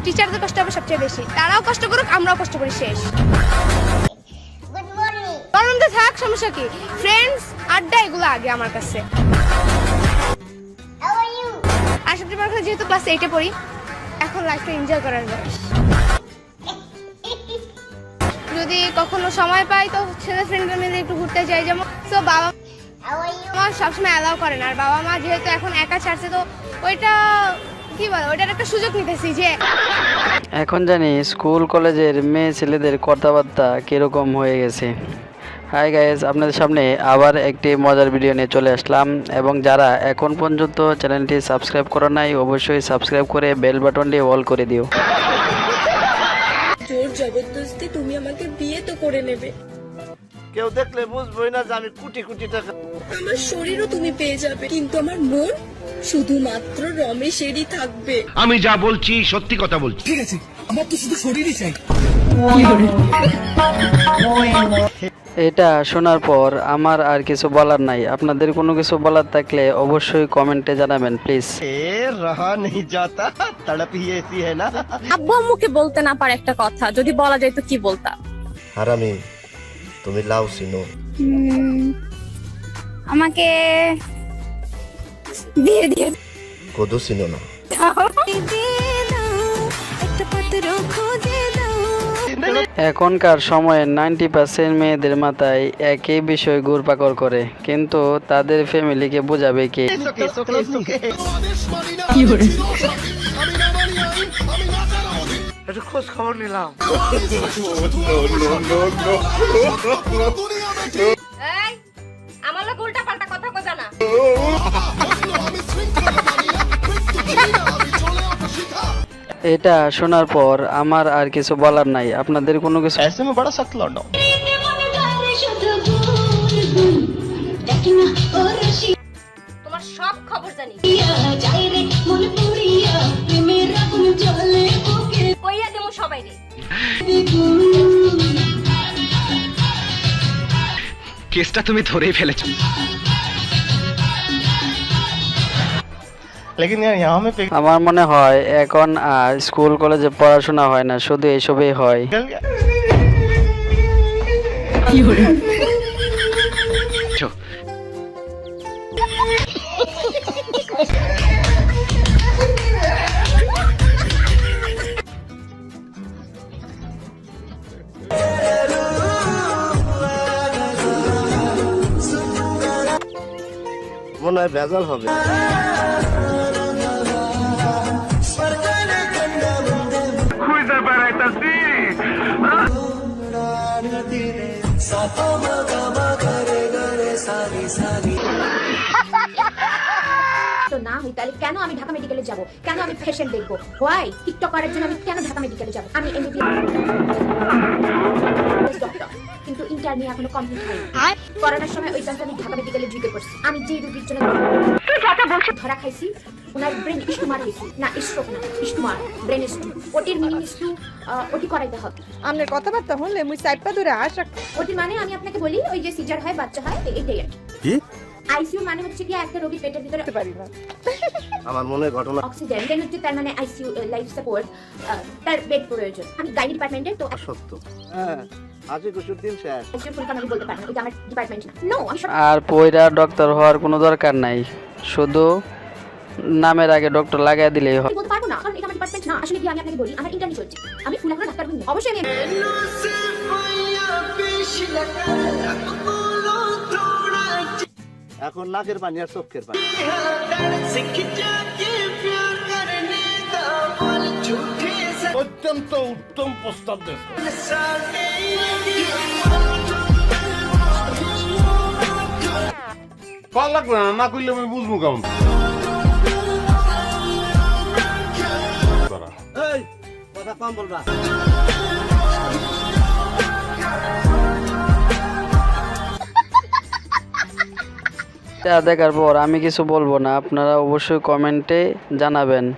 টিচারদের কষ্ট হবে সবচেয়ে বেশি। তারাও কষ্ট করুক, আমরাও কষ্ট করি, শেষ। কারণ তো থাক, সমস্যা কি? ফ্রেন্ডস, আড্ডা, এগুলো আগে আমার কাছে। আর সবচেয়ে বড় কথা, যেহেতু ক্লাস 8-এ পড়ি, এখন লাইফটা এনজয় করার বয়স। যদি কখনো সময় পাই তো ছেলে ফ্রেন্ডরা মিলে একটু ঘুরতে যাই। যেমন তো বাবা মা সবসময় অ্যালাউ করে না, আর বাবা মা যেহেতু এখন একা ছাড়ছে, তো ওইটা কি বলে, ওইটার একটা সুযোগ নিতেছি যে এখন জানি স্কুল কলেজের মেয়ে ছেলেদের কথাবার্তা কীরকম হয়ে গেছে। হাই গাইজ, আপনাদের সামনে আবার একটি মজার ভিডিও নিয়ে চলে আসলাম, এবং যারা এখন পর্যন্ত চ্যানেলটি সাবস্ক্রাইব করা নাই অবশ্যই সাবস্ক্রাইব করে বেল বাটনটি অল করে দিও। জোর জবরদস্তি তুমি আমাকে বিয়ে তো করে নেবে। কেউ দেখলে বুঝবই না যে আমি কোটি কোটি টাকা। আমার শরীরও তুমি পেয়ে যাবে, কিন্তু আমার মন শুধুমাত্র রমেশেরই থাকবে। আমি যা বলছি সত্যি কথা বলছি। ঠিক আছে, আমার তো শুধু শরীরই চাই। এটা শোনার পর আমার আর কিছু বলার নাই। আপনাদের কোনো কিছু বলার থাকলে অবশ্যই কমেন্টে জানাবেন প্লিজ। রহা নেই যাতা, তড়প হি ऐसी है ना। আব্বু আম্মুকে বলতে না পারে একটা কথা, যদি বলা যায় তো কি বলতা? হারামি, তুমি লাউ চিনো? আমাকে বিয়ে দিয়ে কদু চিনো না? এখনকার সময়ে 90% মেয়েদের মাথায় একই বিষয় ঘুরপাকড় করে, কিন্তু তাদের ফ্যামিলিকে বোঝাবে কে? একটু খোঁজ খবর নিলাম। আমার লোক উল্টা পাল্টা কথা কো জানা। এটা শোনার পর আমার আর কিছু বলার নাই। আপনাদের কোনো কিছু ऐसे में बड़ा सख्त लौंडा हूं। তোমার সব খবর জানি। কইয়া দেমু সবাই রে। কেসটা তুমি ধরেই ফেলেছো। लेकिन यार यहाँ में पिघल আমার মনে হয় এখন আর স্কুল কলেজে পড়াশোনা হয় না, শুধু এসবই হয়। गया। চো, মনে হয় ভেজাল হবে। তো না হই তাহলে কেন আমি ঢাকা মেডিকেলে যাব? কেন আমি ফ্যাশন দেখবো? হোয়াই টিকটক করার জন্য আমি কেন ঢাকা মেডিকেলে যাব? আমি এমবিবিএস ডক্টর, কিন্তু ইন্টারভিউ এখনো কমপ্লিট হয়নি। করোনার সময় ওই জায়গায় আমি ঢাকা মেডিকেলে ঢুকে পড়ছি। আমি যে রোগীর জন্য ধরা খাইছি, ওনার ব্রেন স্টুমার হয়েছে, না স্ট্রোক না, স্টুমার, ব্রেন স্ট্রোক। ওটির মিনিং স্টু, ওটি করাইতে হবে। আপনার কথাবার্তা হলে মুই সাইপা ধরে আশা। ওটির মানে আমি আপনাকে বলি, ওই যে সিজার হয়, বাচ্চা হয়, এটাই আর কি। আইসিইউ মানে হচ্ছে কি একটা রোগীর পেটের ভিতরে পারি না। আমার মনে ঘটনা অক্সিজেন দেন হচ্ছে, তার মানে আইসিইউ লাইফ সাপোর্ট, তার বেড প্রয়োজন। আমি গাইনি ডিপার্টমেন্টে, তো সত্য। হ্যাঁ, আজকে কুসুর দিন শেষ। আইসিইউ ফুল আমি বলতে পারি না, এটা আমার ডিপার্টমেন্ট না। নো, আমি আর পয়রা ডক্টর হওয়ার কোনো দরকার নাই, শুধু নামের আগে ডক্টর লাগাই দিলেই হয়। বলতে পারবো না, কারণ এটা আমার ডিপার্টমেন্ট না। আসলে কি আমি আপনাকে বলি, আমার ইন্টার্নি চলছে, আমি ফুল এখন ডাক্তার হইনি। অবশ্যই আমি এখন নাকের পানি আর চোখের পানি। অত্যন্ত উত্তম প্রস্তাব দেশ। কল লাগবে না, না করলে আমি বুঝবো কেমন। এই কথা কম বলবা। দেখার পর আমি কিছু বলবো না, আপনারা অবশ্যই কমেন্টে জানাবেন।